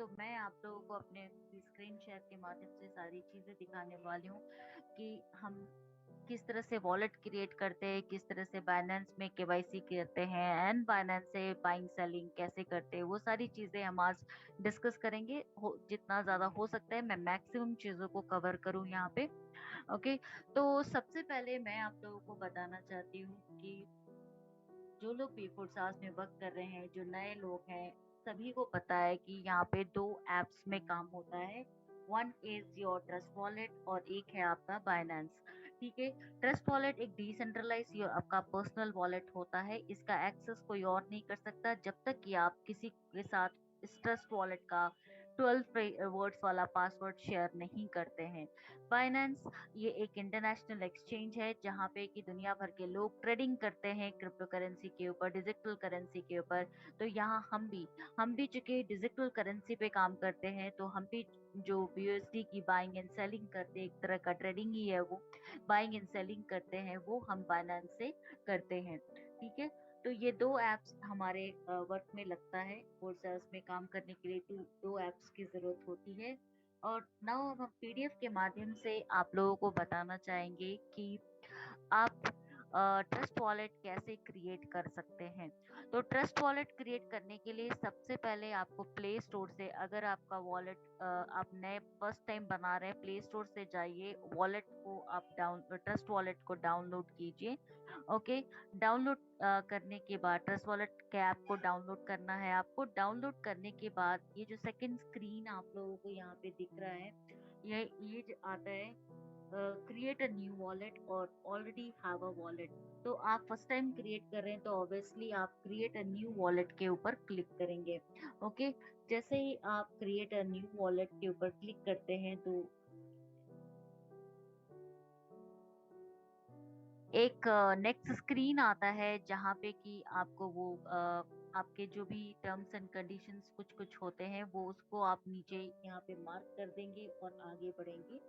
तो मैं आप लोगों को अपने स्क्रीन शेयर के माध्यम से सारी चीजें दिखाने वाली हूँ कि हम किस तरह से वॉलेट क्रिएट करते हैं, किस तरह से बाइनेंस में केवाईसी करते हैं एंड बाइनेंस से बाइंग सेलिंग कैसे करते हैं। वो सारी चीजें हम आज डिस्कस करेंगे। जितना ज्यादा हो सकता है मैं मैक्सिमम चीजों को कवर करूँ यहाँ पे। ओके, तो सबसे पहले मैं आप लोगों को बताना चाहती हूँ कि जो लोग बी4 सास में वर्क कर रहे हैं, जो नए लोग हैं, सभी को पता है कि यहाँ पे दो एप्स में काम होता है। One is your trust wallet और एक है आपका बाइनेंस। ठीक है, ट्रस्ट वॉलेट एक डिसेंट्रलाइज योर आपका पर्सनल वॉलेट होता है। इसका एक्सेस कोई और नहीं कर सकता जब तक कि आप किसी के साथ इस ट्रस्ट वॉलेट का 12 वर्ड्स वाला पासवर्ड शेयर नहीं करते हैं। बाइनेंस ये एक इंटरनेशनल एक्सचेंज है जहाँ पे कि दुनिया भर के लोग ट्रेडिंग करते हैं क्रिप्टो करेंसी के ऊपर, डिजिटल करेंसी के ऊपर। तो यहाँ हम भी चूंकि डिजिटल करेंसी पे काम करते हैं, तो हम भी जो बीयूएसडी की बाइंग एंड सेलिंग करते हैं, एक तरह का ट्रेडिंग ही है वो, बाइंग एंड सेलिंग करते हैं, वो हम बाइनेंस से करते हैं। ठीक है, तो ये दो एप्स हमारे वर्क में लगता है। कोर्सेस में काम करने के लिए दो एप्स की जरूरत होती है। और नाउ हम पीडीएफ के माध्यम से आप लोगों को बताना चाहेंगे कि आप ट्रस्ट वॉलेट कैसे क्रिएट कर सकते हैं। तो ट्रस्ट वॉलेट क्रिएट करने के लिए सबसे पहले आपको प्ले स्टोर से, अगर आपका वॉलेट आप नए फर्स्ट टाइम बना रहे हैं, प्ले स्टोर से जाइए, वॉलेट को आप ट्रस्ट वॉलेट को डाउनलोड कीजिए। ओके, डाउनलोड करने के बाद ट्रस्ट वॉलेट के ऐप को डाउनलोड करना है आपको। डाउनलोड करने के बाद ये जो सेकंड स्क्रीन आप लोगों को यहाँ पे दिख रहा है, ये जो आता है क्रिएट अ न्यू वॉलेट और ऑलरेडी हैव अ वॉलेट। तो आप फर्स्ट टाइम क्रिएट कर रहे हैं तो ऑब्वियसली आप क्रिएट अ न्यू वॉलेट के ऊपर क्लिक करेंगे। ओके, जैसे ही आप क्रिएट अ न्यू वॉलेट के ऊपर क्लिक करते हैं तो एक नेक्स्ट स्क्रीन आता है जहाँ पे कि आपको वो आपके जो भी टर्म्स एंड कंडीशंस कुछ कुछ होते हैं वो उसको आप नीचे यहाँ पे मार्क कर देंगे और आगे बढ़ेंगे।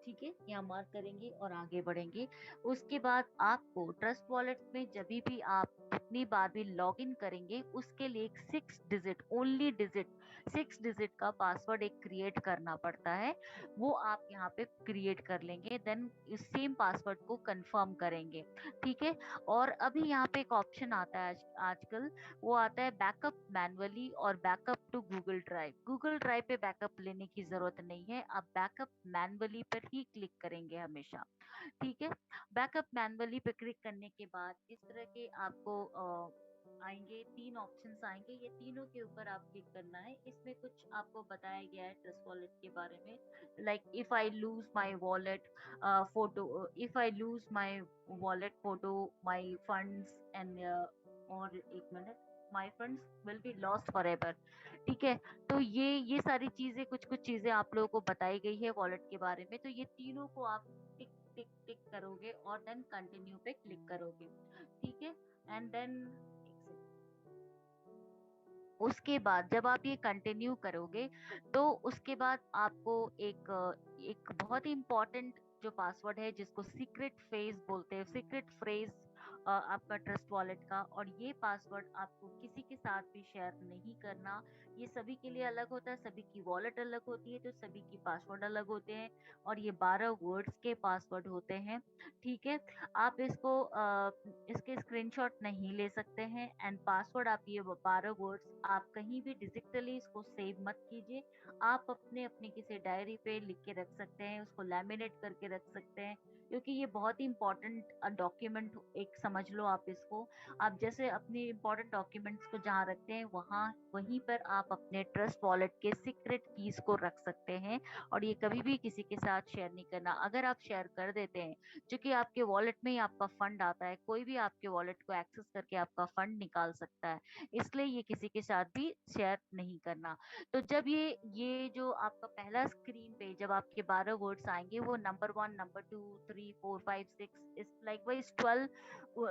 ठीक है, यहाँ मार्क करेंगे और आगे बढ़ेंगे। उसके बाद आपको ट्रस्ट वॉलेट में जब भी आप जितनी बार भी लॉग इन करेंगे उसके लिए एक 6 डिजिट, ओनली डिजिट 6 डिजिट का पासवर्ड एक क्रिएट करना पड़ता है। वो आप यहाँ पे क्रिएट कर लेंगे, देन इस सेम पासवर्ड को कंफर्म करेंगे। ठीक है, और अभी यहाँ पे एक ऑप्शन आता है आजकल, वो आता है बैकअप मैनुअली और backup to Google drive. Google drive पे बैकअप लेने की जरूरत नहीं है, आप बैकअप मैनुअली पर ही क्लिक करेंगे हमेशा। ठीक है, बैकअप मैनुअली पे क्लिक करने के बाद इस तरह के आपको आएंगे, तीन ऑप्शंस आएंगे। ये तीनों के ऊपर आप क्लिक करना है। इसमें कुछ आपको बताया गया है ट्रस्ट वॉलेट के बारे में, like if I lose my wallet photo, if I lose my wallet photo, my funds and, और एक minute, my funds will be lost for ever. ठीक है, तो ये सारी चीजें, कुछ कुछ चीजें आप लोगों को बताई गई है वॉलेट के बारे में। तो ये तीनों को आप टिक टिक टिक करोगे और देन कंटिन्यू पे क्लिक करोगे। ठीक है, एंड देन उसके बाद जब आप ये कंटिन्यू करोगे तो उसके बाद आपको एक बहुत ही इंपॉर्टेंट जो पासवर्ड है जिसको सीक्रेट फ्रेज बोलते हैं, सीक्रेट फ्रेज आपका ट्रस्ट वॉलेट का, और ये पासवर्ड आपको किसी के साथ भी शेयर नहीं करना। ये सभी के लिए अलग होता है, सभी की वॉलेट अलग होती है, तो सभी की पासवर्ड अलग होते हैं, और ये 12 वर्ड्स के पासवर्ड होते हैं। ठीक है, आप इसके स्क्रीनशॉट नहीं ले सकते हैं। एंड पासवर्ड आप ये 12 वर्ड्स आप कहीं भी डिजिटली इसको सेव मत कीजिए। आप अपने अपने किसी डायरी पे लिख के रख सकते हैं, उसको लैमिनेट करके रख सकते हैं, क्योंकि ये बहुत ही इंपॉर्टेंट डॉक्यूमेंट एक समझ लो आप इसको। आप जैसे अपने इंपॉर्टेंट डॉक्यूमेंट्स को जहाँ रखते हैं वहां वहीं पर आप अपने ट्रस्ट वॉलेट के सीक्रेट कीज को रख सकते हैं, और ये कभी भी किसी के साथ शेयर नहीं करना। अगर आप शेयर कर देते हैं, क्योंकि आपके वॉलेट में ही आपका फंड आता है, कोई भी आपके वॉलेट को एक्सेस करके आपका फंड निकाल सकता है, इसलिए ये किसी के साथ भी शेयर नहीं करना। तो जब ये जो आपका पहला स्क्रीन पे जब आपके 12 वर्ड्स आएंगे, वो नंबर 1, नंबर 2, 3 4 5 6 इस लाइक वाइज 12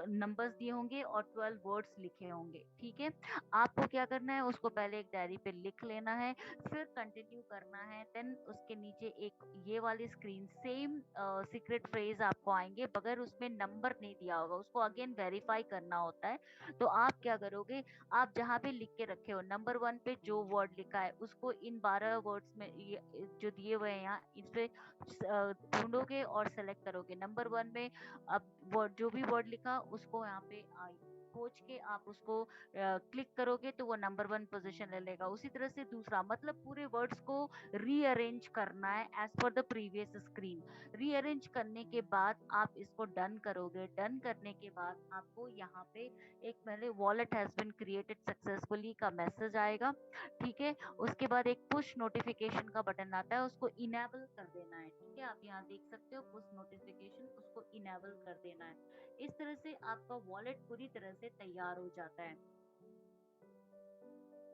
नंबर्स दिए होंगे और 12 वर्ड्स लिखे होंगे। ठीक है, आपको क्या करना है, उसको पहले एक डायरी पे लिख लेना है, फिर कंटिन्यू करना है। देन उसके नीचे एक ये वाली स्क्रीन सेम सीक्रेट फ्रेज आपको आएंगे, मगर उसमें नंबर नहीं दिया होगा, उसको अगेन वेरीफाई करना होता है। तो आप क्या करोगे, आप जहाँ पे लिख के रखे हो नंबर 1 पे जो वर्ड लिखा है उसको इन 12 वर्ड्स में जो दिए हुए हैं यहाँ इस पे ढूंढोगे और सेलेक्ट करोगे नंबर 1 में। अब वर्ड जो भी वर्ड लिखा उसको यहाँ पे खोज के आप उसको क्लिक करोगे तो वो नंबर 1 पोजीशन ले लेगा। उसी तरह से दूसरा, मतलब पूरे वर्ड्स को रीअरेंज करना है as per the previous screen. Rearrange करने के बाद आप इसको डन करोगे। डन करने के बाद आपको यहाँ पे एक पहले wallet has been created successfully का मैसेज आएगा। ठीक है, उसके बाद एक पुश नोटिफिकेशन का बटन आता है, उसको इनेबल कर देना है। ठीक है, आप यहाँ देख सकते हो पुश नोटिफिकेशन, उसको इनेबल कर देना है। इस तरह से आपका वॉलेट पूरी तरह से तैयार हो जाता है।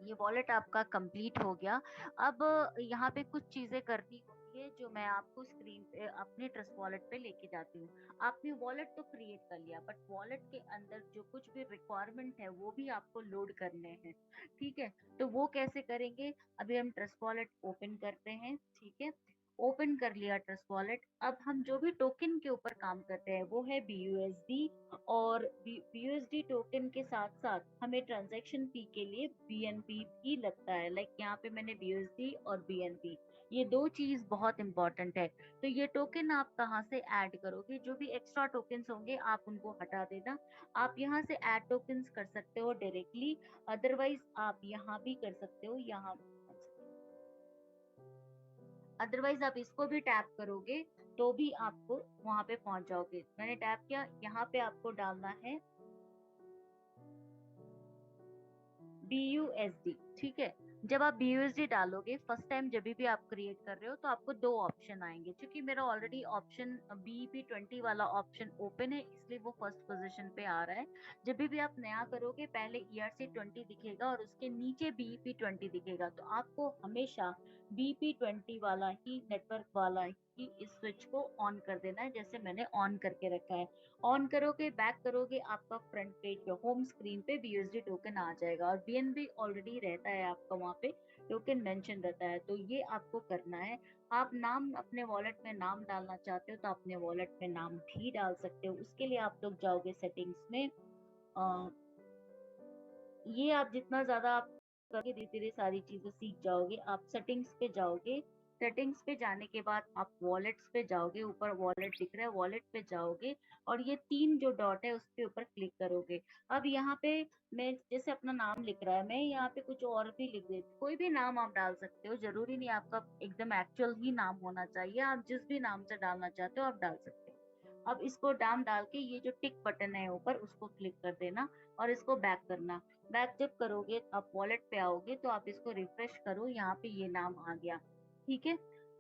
ये वॉलेट आपका कंप्लीट हो गया। अब यहाँ पे कुछ चीजें करनी होती है जो मैं आपको स्क्रीन पे अपने ट्रस्ट वॉलेट पे लेके जाती हूँ। आपने वॉलेट तो क्रिएट कर लिया, बट वॉलेट के अंदर जो कुछ भी रिक्वायरमेंट है वो भी आपको लोड करने हैं। ठीक है, तो वो कैसे करेंगे, अभी हम ट्रस्ट वॉलेट ओपन करते हैं। ठीक है, ओपन कर लिया ट्रस्ट वॉलेट। अब हम जो भी टोकन के ऊपर काम करते हैं वो है BUSD, और BUSD टोकन के साथ साथ हमें ट्रांजैक्शन फी के लिए BNB भी लगता है। लाइक यहाँ पे मैंने BUSD और BNB, ये दो चीज बहुत इंपॉर्टेंट है। तो ये टोकन आप कहाँ से ऐड करोगे, जो भी एक्स्ट्रा टोकन्स होंगे आप उनको हटा देना। आप यहाँ से ऐड टोकन्स कर सकते हो डायरेक्टली, अदरवाइज आप यहाँ भी कर सकते हो। यहाँ अदरवाइज आप इसको भी टैप करोगे तो भी आपको वहां पे पहुंच जाओगे। मैंने टैप किया, यहाँ पे आपको डालना है BUSD। ठीक है, जब आप BUSD डालोगे फर्स्ट टाइम जब भी आप क्रिएट कर रहे हो तो आपको दो ऑप्शन आएंगे। क्योंकि मेरा ऑलरेडी ऑप्शन BEP20 वाला ऑप्शन ओपन है, इसलिए वो फर्स्ट पोजीशन पे आ रहा है। जब भी आप नया करोगे पहले ERC20 दिखेगा और उसके नीचे BEP20 दिखेगा, तो आपको हमेशा BEP20 वाला ही नेटवर्क वाला ही इस स्विच को ऑन कर देना है, जैसे मैंने ऑन करके रखा है। ऑन करोगे, बैक करोगे, आपका फ्रंट पेज पे होम स्क्रीन पे BUSD टोकन आ जाएगा, और BNB ऑलरेडी रहता है आपका वहाँ पे टोकन मेंशन रहता है। तो ये आपको करना है। आप नाम अपने वॉलेट में नाम डालना चाहते हो तो अपने वॉलेट में नाम भी डाल सकते हो। उसके लिए आप लोग जाओगे सेटिंग्स में। ये आप जितना ज्यादा आप करके धीरे धीरे सारी चीजें सीख जाओगे। आप सेटिंग्स पे जाओगे, सेटिंग्स पे जाने के बाद आप वॉलेट्स पे जाओगे, ऊपर वॉलेट दिख रहा है, वॉलेट पे जाओगे और ये तीन जो डॉट है उस पे ऊपर क्लिक करोगे। अब यहाँ पे मैं जैसे अपना नाम लिख रहा है, मैं यहाँ पे कुछ और भी लिख देती, कोई भी नाम आप डाल सकते हो, जरूरी नहीं आपका एकदम एक्चुअल ही नाम होना चाहिए। आप जिस भी नाम से डालना चाहते हो आप डाल सकते हो। अब इसको नाम डाल के ये जो टिक बटन है ऊपर उसको क्लिक कर देना और इसको बैक करना। बैक जब करोगे आप वॉलेट पे आओगे तो आप इसको रिफ्रेश करो, यहाँ पे ये नाम आ गया। ठीक है,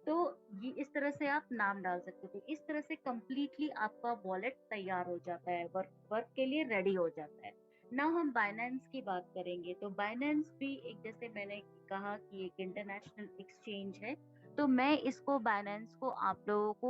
तो ये इस तरह से आप नाम डाल सकते हो। तो इस तरह से कंप्लीटली आपका वॉलेट तैयार हो जाता है, वर्क वर्क के लिए रेडी हो जाता है। ना हम बाइनेंस की बात करेंगे, तो बाइनेंस भी एक, जैसे मैंने कहा कि एक इंटरनेशनल एक्सचेंज है। तो मैं इसको बाइनेंस को आप लोगों को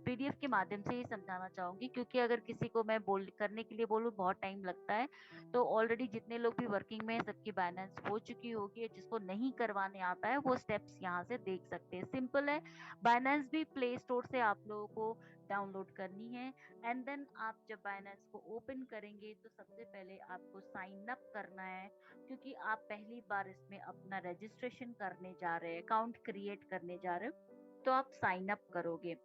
PDF के माध्यम से ही समझाना चाहूंगी, क्योंकि अगर किसी को मैं बोल करने के लिए बोलूँ बहुत टाइम लगता है। तो ऑलरेडी जितने लोग भी वर्किंग में हैं, सबकी बाइनेंस हो चुकी होगी। जिसको नहीं करवाने आता है वो स्टेप्स यहाँ से देख सकते हैं, सिंपल है। बाइनेंस भी प्ले स्टोर से आप लोगों को डाउनलोड करनी है। एंड देन आप जब बाइनेंस को ओपन करेंगे तो सबसे पहले आपको साइन अप करना है, क्योंकि आप पहली बार इसमें अपना रजिस्ट्रेशन करने जा रहे हैं, अकाउंट क्रिएट करने जा रहे हो, तो आप साइन अप करोगे।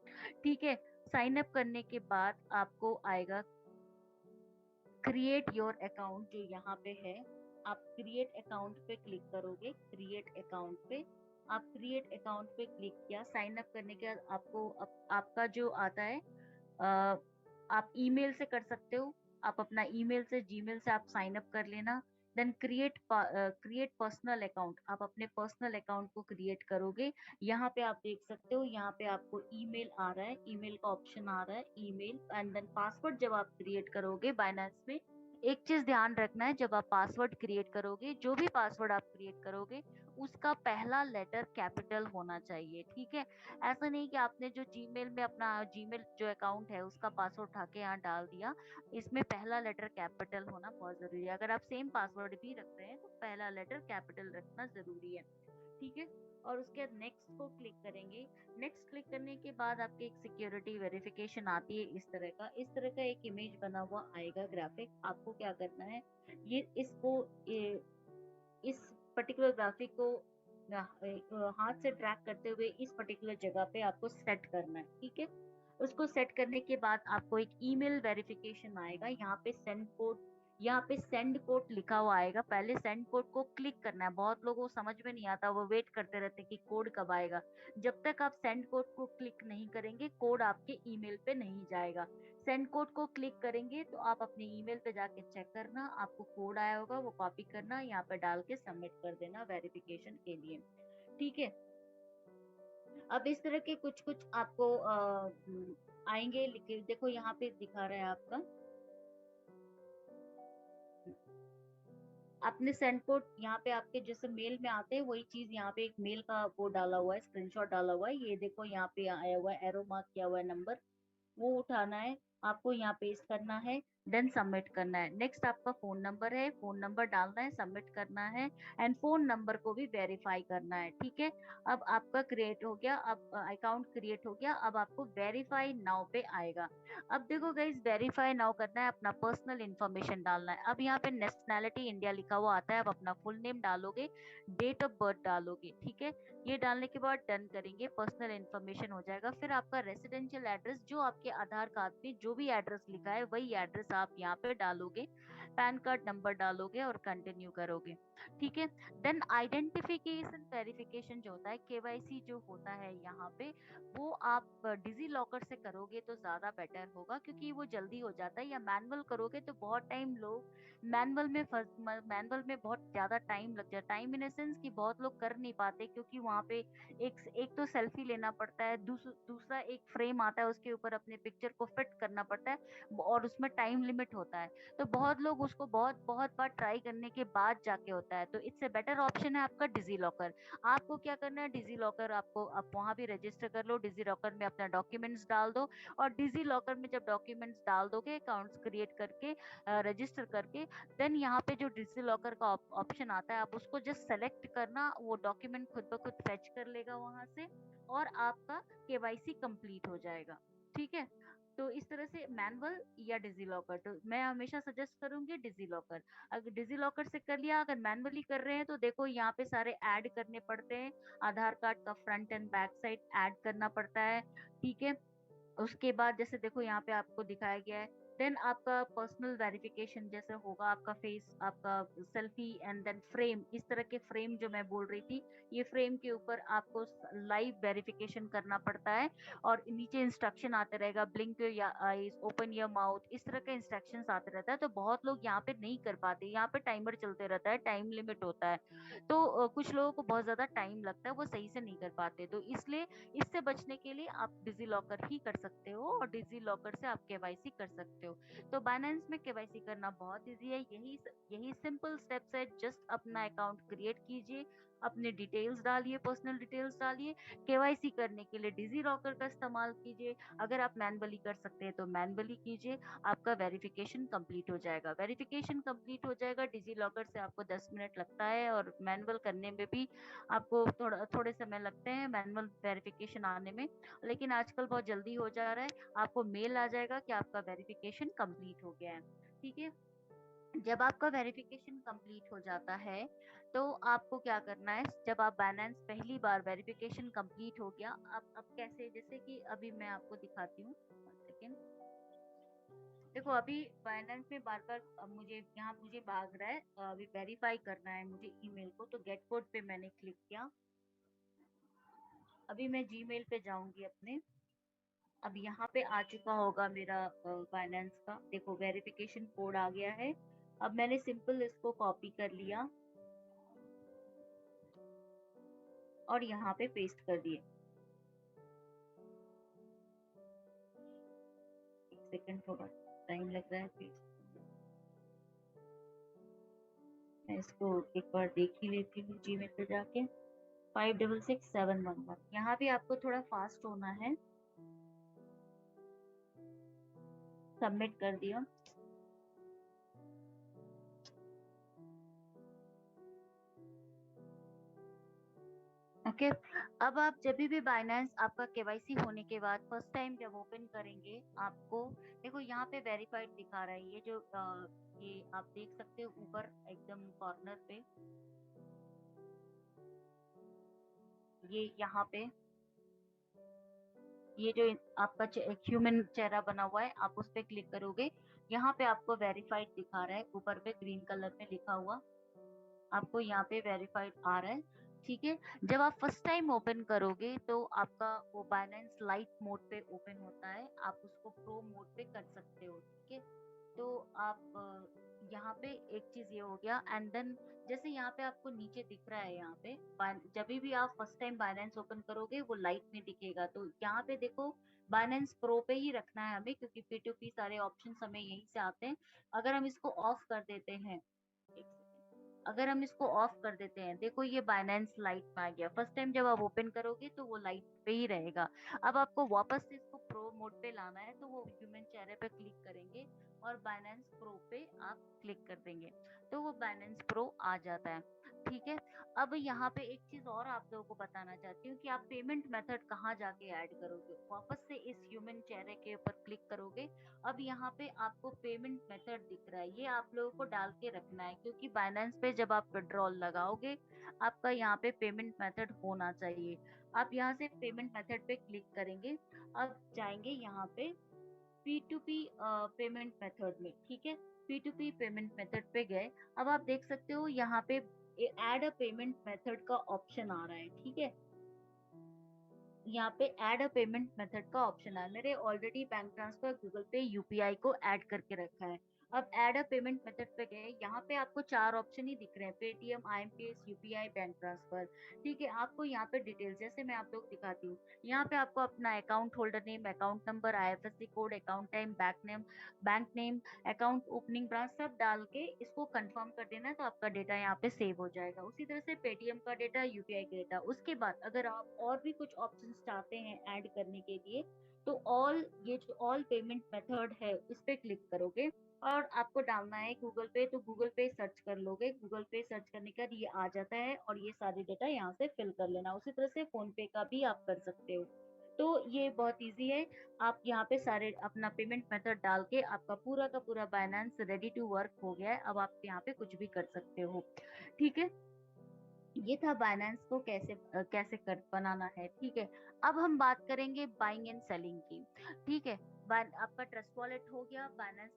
ठीक है, साइन अप करने के बाद आपको आएगा क्रिएट योर अकाउंट, जो यहाँ पे है। आप क्रिएट अकाउंट पे क्लिक करोगे, क्रिएट अकाउंट पे आप क्रिएट अकाउंट पे क्लिक किया। साइन अप करने के बाद आपको आपका जो आता है आप ईमेल से कर सकते हो। आप अपना ईमेल से, जीमेल से आप साइन अप कर लेना। देन क्रिएट पर्सनल अकाउंट, आप अपने पर्सनल अकाउंट को क्रिएट करोगे। यहाँ पे आप देख सकते हो, यहाँ पे आपको ईमेल आ रहा है, ईमेल का ऑप्शन आ रहा है, ईमेल। एंड देन पासवर्ड जब आप क्रिएट करोगे बाइनेंस में, एक चीज ध्यान रखना है, जब आप पासवर्ड क्रिएट करोगे, जो भी पासवर्ड आप क्रिएट करोगे, उसका पहला लेटर कैपिटल होना चाहिए, ठीक है। ऐसा नहीं कि आपने जो जीमेल में अपना जीमेल जो अकाउंट है उसका पासवर्ड उठा के यहाँ डाल दिया। इसमें पहला लेटर कैपिटल होना बहुत जरूरी है। अगर आप सेम पासवर्ड भी रख रहे हैं तो पहला लेटर कैपिटल रखना जरूरी है, ठीक है। और उसके बाद नेक्स्ट को क्लिक करेंगे। नेक्स्ट क्लिक करने के बाद आपके एक सिक्योरिटी वेरिफिकेशन आती है, इस तरह का एक इमेज बना हुआ आएगा ग्राफिक। आपको क्या करना है, ये इसको इस पर्टिकुलर ग्राफिक को हाथ से ट्रैक करते हुए इस पर्टिकुलर जगह पे आपको सेट करना है, ठीक है। उसको सेट करने के बाद आपको एक ईमेल वेरिफिकेशन आएगा। यहाँ पे सेंड कोड लिखा हुआ आएगा। पहले सेंड कोड को क्लिक करना है। बहुत लोगों को समझ में नहीं आता, वो वेट करते रहते कि कोड कब आएगा। जब तक आप सेंड कोड को क्लिक नहीं करेंगे, कोड आपके ईमेल पे नहीं जाएगा। सेंड कोड को क्लिक करेंगे तो आप अपने ईमेल पे जाके चेक करना, आपको कोड आया होगा, वो कॉपी करना, यहाँ पे डाल के सबमिट कर देना वेरिफिकेशन के लिए, ठीक है। अब इस तरह के कुछ कुछ आपको आएंगे, लेकिन देखो यहाँ पे दिखा रहा है आपका, आपने सेंड कोड यहाँ पे आपके जैसे मेल में आते हैं वही चीज यहाँ पे एक मेल का वो डाला हुआ है, स्क्रीनशॉट डाला हुआ है। ये देखो यहाँ पे आया हुआ है, एरो मार्क किया हुआ है नंबर, वो उठाना है, आपको यहाँ पेस्ट करना है, देन सबमिट करना है। नेक्स्ट आपका फोन नंबर है, फोन नंबर डालना है, सबमिट करना है, एंड फोन नंबर को भी वेरीफाई करना है, ठीक है। अब आपका क्रिएट हो गया, अब अकाउंट क्रिएट हो गया। अब आपको वेरीफाई नाउ पे आएगा। अब देखो गाइस, वेरीफाई नाउ करना है, अपना पर्सनल इन्फॉर्मेशन डालना है। अब यहाँ पे नेशनैलिटी इंडिया लिखा हुआ आता है, अब अपना फुल नेम डालोगे, डेट ऑफ बर्थ डालोगे, ठीक है। ये डालने के बाद डन करेंगे, पर्सनल इन्फॉर्मेशन हो जाएगा। फिर आपका रेसिडेंशियल एड्रेस, जो आपके आधार कार्ड पे जो भी एड्रेस लिखा है वही एड्रेस आप यहाँ पे डालोगे, पैन कार्ड नंबर डालोगे और कंटिन्यू करोगे, ठीक है। देन आइडेंटिफिकेशन वेरिफिकेशन जो होता है, केवाईसी जो होता है यहाँ पे, वो आप डिजी लॉकर से करोगे तो ज्यादा बेटर होगा, क्योंकि वो जल्दी हो जाता है। या मैनुअल करोगे तो बहुत टाइम लोग मैनुअल में बहुत ज्यादा टाइम लग जाता है। टाइम इन सेंस कि बहुत लोग कर नहीं पाते, क्योंकि वहां पे एक एक तो सेल्फी लेना पड़ता है, दूसरा एक फ्रेम आता है, उसके ऊपर अपने पिक्चर को फिट करना पड़ता है, और उसमें टाइम लिमिट होता है। तो बहुत लोग उसको बहुत बहुत बार ट्राई करने के बाद जाके होता है। तो इससे बेटर ऑप्शन है आपका डिजी लॉकर। आपको क्या करना है, डिजी लॉकर आपको आप वहां भी रजिस्टर कर लो, डिजी लॉकर में अपना डॉक्यूमेंट्स डाल दो, और डिजी लॉकर में जब डॉक्यूमेंट्स डाल दोगे, अकाउंट्स क्रिएट करके रजिस्टर करके, देन यहाँ पे जो डिजी लॉकर का ऑप्शन आता है, आप उसको जस्ट सेलेक्ट करना, वो डॉक्यूमेंट खुद ब खुद फेच कर लेगा वहां से, और आपका केवाईसी कंप्लीट हो जाएगा, ठीक है। तो इस तरह से मैनुअल या डिजी लॉकर, तो मैं हमेशा सजेस्ट करूंगी डिजी लॉकर। अगर डिजी लॉकर से कर लिया, अगर मैनुअली कर रहे हैं तो देखो यहाँ पे सारे ऐड करने पड़ते हैं। आधार कार्ड का front end back side add करना पड़ता है, ठीक है। उसके बाद जैसे देखो यहाँ पे आपको दिखाया गया है, देन आपका पर्सनल वेरिफिकेशन जैसे होगा, आपका फेस, आपका सेल्फी, एंड देन फ्रेम, इस तरह के फ्रेम जो मैं बोल रही थी, ये फ्रेम के ऊपर आपको लाइव वेरिफिकेशन करना पड़ता है। और नीचे इंस्ट्रक्शन आते रहेगा, blink your eyes, open your mouth, इस तरह के इंस्ट्रक्शन आते रहता है। तो बहुत लोग यहाँ पे नहीं कर पाते, यहाँ पे टाइमर चलते रहता है, टाइम लिमिट होता है। तो कुछ लोगों को बहुत ज्यादा टाइम लगता है, वो सही से नहीं कर पाते। तो इसलिए इससे बचने के लिए आप डिजी लॉकर ही कर सकते हो, और डिजी लॉकर से आप केवाईसी कर सकते हो। तो बाइनेंस में केवाईसी करना बहुत इजी है। यही सिंपल स्टेप्स है। जस्ट अपना अकाउंट क्रिएट कीजिए, अपने डिटेल्स डालिए, पर्सनल डिटेल्स डालिए, केवाईसी करने के लिए डिजी लॉकर का इस्तेमाल कीजिए। अगर आप मैनुअली कर सकते हैं तो मैनुअली कीजिए, आपका वेरिफिकेशन कंप्लीट हो जाएगा। वेरिफिकेशन कंप्लीट हो जाएगा, डिजी लॉकर से आपको 10 मिनट लगता है, और मैनुअल करने में भी आपको थोड़े समय लगते हैं मैनुअल वेरिफिकेशन आने में। लेकिन आजकल बहुत जल्दी हो जा रहा है, आपको मेल आ जाएगा कि आपका वेरिफिकेशन कंप्लीट हो गया है, ठीक है। जब आपका वेरिफिकेशन कंप्लीट हो जाता है, तो आपको क्या करना है, जब आप बाइनेंस पहली बार वेरिफिकेशन कंप्लीट हो गया, अब कैसे, जैसे कि अभी मैं आपको दिखाती हूँ, सेकेंड। देखो अभी बाइनेंस में बार बार मुझे भाग रहा है, अभी वेरीफाई करना है मुझे ईमेल को, तो गेट कोड पे मैंने क्लिक किया। अभी मैं जीमेल पे जाऊंगी अपने। अब यहाँ पे आ चुका होगा मेरा फाइनेंस का, देखो वेरिफिकेशन कोड आ गया है। अब मैंने सिंपल इसको कॉपी कर लिया और यहाँ पे पेस्ट कर दिए। एक सेकंड, थोड़ा टाइम लग रहा है पेस्ट। मैं इसको एक बार देख ही लेती हूँ जीमेल पे जाके। 566711, यहाँ भी आपको थोड़ा फास्ट होना है। सबमिट कर दिया। ओके। अब आप जब भी बाइनेंस आपका केवाईसी होने के बाद फर्स्ट टाइम जब ओपन करेंगे, आपको देखो यहाँ पे वेरीफाइड दिखा रहा है। ये जो ये आप देख सकते हो ऊपर एकदम कॉर्नर पे, ये यहाँ पे ये जो आपका ह्यूमन चेहरा बना हुआ है, आप उस पर क्लिक करोगे। यहाँ पे आपको वेरीफाइड दिखा रहा है, ऊपर पे ग्रीन कलर में लिखा हुआ आपको यहाँ पे वेरीफाइड आ रहा है। ठीक है। जब आप फर्स्ट टाइम ओपन करोगे तो आपका वो बाइनेंस लाइट मोड पे ओपन होता है, आप उसको प्रो मोड पे कर सकते हो। ठीक है। तो आप यहाँ पे एक चीज ये हो गया। एंड देन जैसे यहाँ पे आपको नीचे दिख रहा है, यहाँ पे जब भी आप फर्स्ट टाइम बाइनेंस ओपन करोगे वो लाइट में दिखेगा। तो यहाँ पे देखो बाइनेंस प्रो पे ही रखना है हमें, क्योंकि P2P सारे ऑप्शन हमें यहीं से आते हैं। अगर हम इसको ऑफ कर देते हैं, एक सेकेंड, अगर हम इसको ऑफ कर देते हैं, देखो ये बाइनेंस लाइट में आ गया। फर्स्ट टाइम जब आप ओपन करोगे तो वो लाइट पे ही रहेगा। अब आपको वापस से इसको प्रो मोड पे लाना है, तो वो ह्यूमन चेहरे पे क्लिक करेंगे और बाइनेंस प्रो पे आप क्लिक कर देंगे, तो वो बाइनेंस प्रो आ जाता है। ठीक है। अब यहाँ पे एक चीज और आप लोगों को बताना चाहती हूँ कि आप पेमेंट मेथड कहाँ जाके ऐड करोगे। वापस से इस ह्यूमन चेहरे के ऊपर क्लिक करोगे। अब यहाँ पे आपको पेमेंट मेथड दिख रहा है, ये आप लोगों को डाल के रखना है, क्योंकि बाइनेंस पे जब आप विड्रॉल लगाओगे आपका यहाँ पे पेमेंट मेथड होना चाहिए। आप यहाँ से पेमेंट मेथड पे क्लिक करेंगे। अब जाएंगे यहाँ पे P2P पेमेंट मेथड में। ठीक है। P2P पेमेंट मेथड पे गए। अब आप देख सकते हो यहाँ पे ऐड अ पेमेंट मेथड का ऑप्शन आ रहा है। ठीक है। यहाँ पे ऐड अ पेमेंट मेथड का ऑप्शन है। मेरे ऑलरेडी बैंक ट्रांसफर, गूगल पे, यूपीआई को ऐड करके रखा है। अब ऐड अ पेमेंट मेथड पे गए, यहाँ पे आपको चार ऑप्शन ही दिख रहे हैं, Paytm, IMPS, UPI, bank transfer. ठीक है। आपको यहाँ पे डिटेल्स जैसे मैं आप लोग दिखाती हूँ, यहाँ पे आपको अपना account holder name, account number, IFSC code, account time, bank name, account opening branch सब डाल के इसको कंफर्म कर देना है, तो आपका डेटा यहाँ पे सेव हो जाएगा। उसी तरह से पेटीएम का डेटा, यूपीआई का डेटा। उसके बाद अगर आप और भी कुछ ऑप्शन चाहते हैं ऐड करने के लिए, तो ऑल, ये जो ऑल पेमेंट मेथड है इस पे क्लिक करोगे और आपको डालना है गूगल पे, तो गूगल पे सर्च कर लोगे। गूगल पे सर्च करने के बाद ये आ जाता है और ये सारे डेटा यहाँ से फिल कर लेना। उसी तरह से फोन पे का भी आप कर सकते हो। तो ये बहुत इजी है। आप यहाँ पे सारे अपना पेमेंट मेथड डाल के आपका पूरा का पूरा बाइनेंस रेडी टू वर्क हो गया है। अब आप यहाँ पे कुछ भी कर सकते हो। ठीक है। ये था बाइनेंस को कैसे कैसे कर बनाना है। ठीक है। अब हम बात करेंगे बाइंग एंड सेलिंग की। ठीक है। आपका ट्रस्ट वॉलेट हो गया, बाइनेंस